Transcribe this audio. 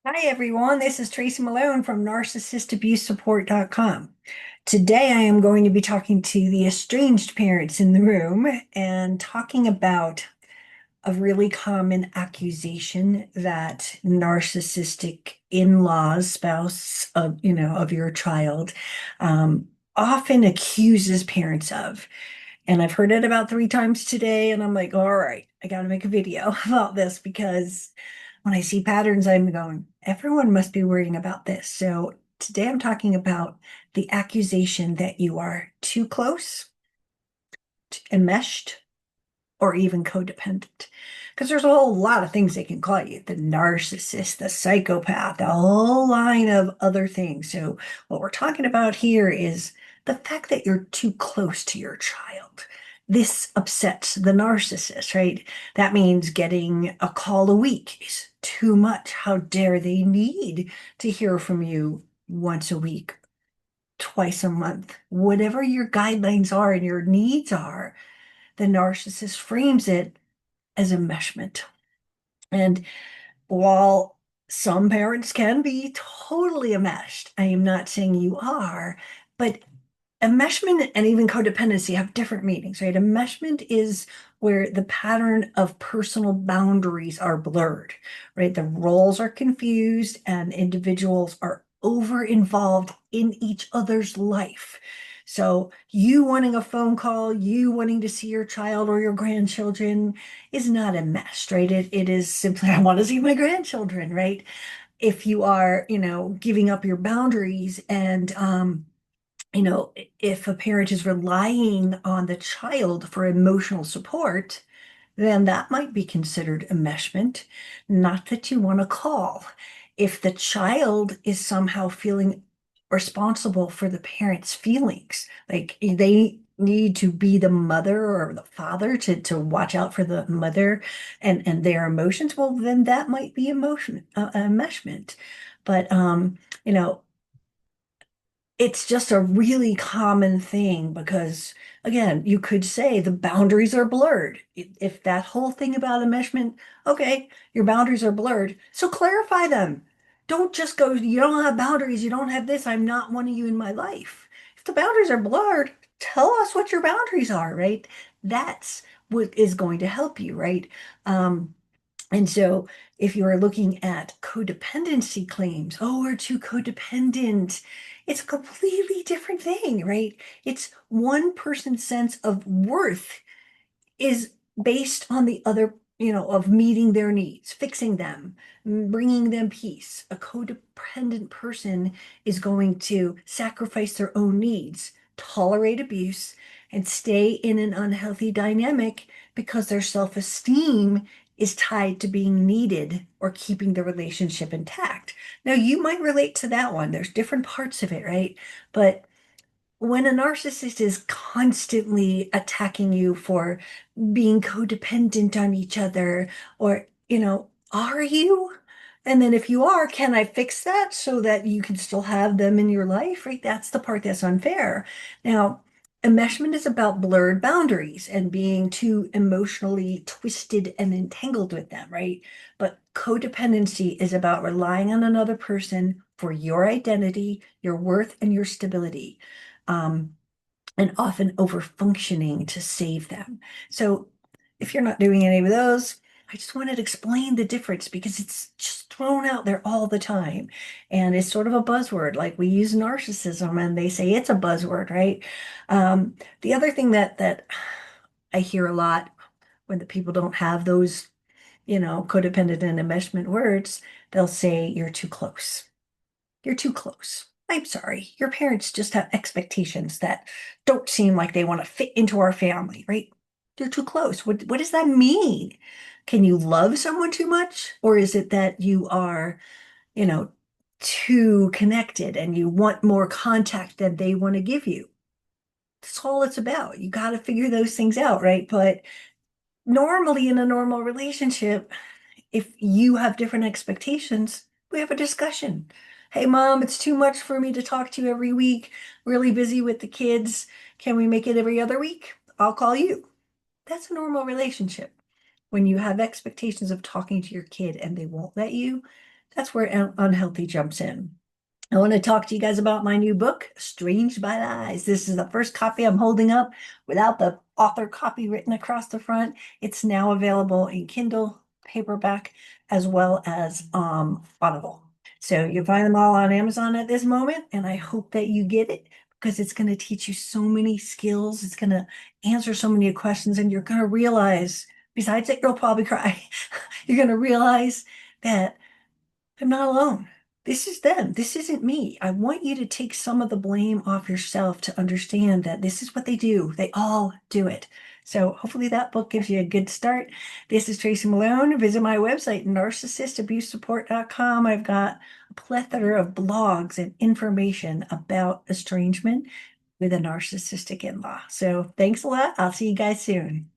Hi, everyone. This is Tracy Malone from narcissistabusesupport.com. Today, I am going to be talking to the estranged parents in the room and talking about a really common accusation that narcissistic in-laws, spouse of your child, often accuses parents of. And I've heard it about 3 times today, and I'm like, all right, I got to make a video about this because when I see patterns, I'm going, everyone must be worrying about this. So today I'm talking about the accusation that you are too close, enmeshed, or even codependent. Because there's a whole lot of things they can call you, the narcissist, the psychopath, a whole line of other things. So what we're talking about here is the fact that you're too close to your child. This upsets the narcissist, right? That means getting a call a week is too much. How dare they need to hear from you once a week, twice a month, whatever your guidelines are and your needs are. The narcissist frames it as enmeshment. And while some parents can be totally enmeshed, I am not saying you are, but enmeshment and even codependency have different meanings, right? Enmeshment is where the pattern of personal boundaries are blurred, right? The roles are confused and individuals are over involved in each other's life. So you wanting a phone call, you wanting to see your child or your grandchildren is not enmeshed, right? It is simply, I want to see my grandchildren, right? If you are, giving up your boundaries and if a parent is relying on the child for emotional support, then that might be considered enmeshment, not that you want to call. If the child is somehow feeling responsible for the parent's feelings, like they need to be the mother or the father to watch out for the mother and their emotions, well, then that might be enmeshment. But you know, it's just a really common thing because, again, you could say the boundaries are blurred. If that whole thing about enmeshment, okay, your boundaries are blurred, so clarify them. Don't just go, you don't have boundaries, you don't have this, I'm not wanting you in my life. If the boundaries are blurred, tell us what your boundaries are, right? That's what is going to help you, right? Um, and so if you are looking at codependency claims, oh, we're too codependent, it's a completely different thing, right? It's one person's sense of worth is based on the other, of meeting their needs, fixing them, bringing them peace. A codependent person is going to sacrifice their own needs, tolerate abuse, and stay in an unhealthy dynamic because their self-esteem is tied to being needed or keeping the relationship intact. Now, you might relate to that one. There's different parts of it, right? But when a narcissist is constantly attacking you for being codependent on each other, or, are you? And then if you are, can I fix that so that you can still have them in your life, right? That's the part that's unfair. Now, enmeshment is about blurred boundaries and being too emotionally twisted and entangled with them, right? But codependency is about relying on another person for your identity, your worth, and your stability. Um, and often over functioning to save them. So if you're not doing any of those, I just wanted to explain the difference because it's just thrown out there all the time. And it's sort of a buzzword, like we use narcissism and they say it's a buzzword, right? The other thing that I hear a lot when the people don't have those, codependent and enmeshment words, they'll say you're too close. You're too close. I'm sorry. Your parents just have expectations that don't seem like they want to fit into our family, right? You're too close. What does that mean? Can you love someone too much? Or is it that you are, you know, too connected and you want more contact than they want to give you? That's all it's about. You got to figure those things out, right? But normally in a normal relationship, if you have different expectations, we have a discussion. Hey, mom, it's too much for me to talk to you every week. Really busy with the kids. Can we make it every other week? I'll call you. That's a normal relationship. When you have expectations of talking to your kid and they won't let you, That's where unhealthy jumps in. I want to talk to you guys about my new book, Estranged by Lies. This is the first copy I'm holding up without the author copy written across the front. It's now available in Kindle, paperback, as well as Audible. So you find them all on Amazon at this moment, and I hope that you get it because it's going to teach you so many skills. It's going to answer so many questions, and you're going to realize, besides that, you'll probably cry. You're going to realize that I'm not alone. This is them. This isn't me. I want you to take some of the blame off yourself to understand that this is what they do. They all do it. So hopefully that book gives you a good start. This is Tracy Malone. Visit my website, narcissistabusesupport.com. I've got a plethora of blogs and information about estrangement with a narcissistic in-law. So thanks a lot. I'll see you guys soon.